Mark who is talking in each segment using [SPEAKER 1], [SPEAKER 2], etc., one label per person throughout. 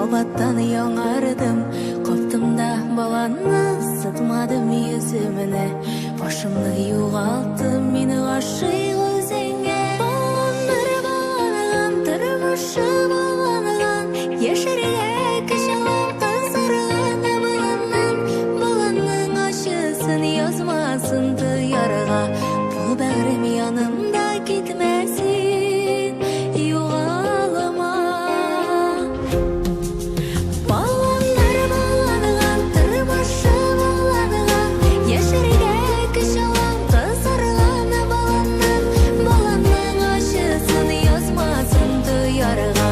[SPEAKER 1] Махаббаттан яңардым, коптым да баланы, сатмадым yüzümüne. Башымны югалттым, мені гашык өзеңе. Баланыр баланыган, тормышы баланыган, яшәргә кешеләр кызарган баланың. Баланың ачысын язмасын ярга, бу бәгърем янымда китмәсен, югалма. Баланыр баланыган, тормышы баланыган, яшәргә кешеләр кызарган баланың. Баланың ачысын язмасын ярга,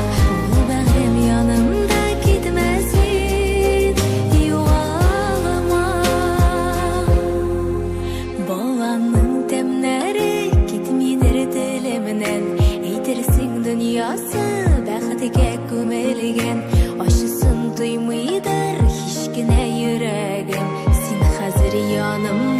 [SPEAKER 1] бу бәгърем янымда китмәсен, югалма. Баланың тәмнәре китмидер телемнән, әйтерсең дөньясы бәхеткә күмелгән. Ачысын туймыйдыр һич кенә йөрәгем, син хәзер янымда.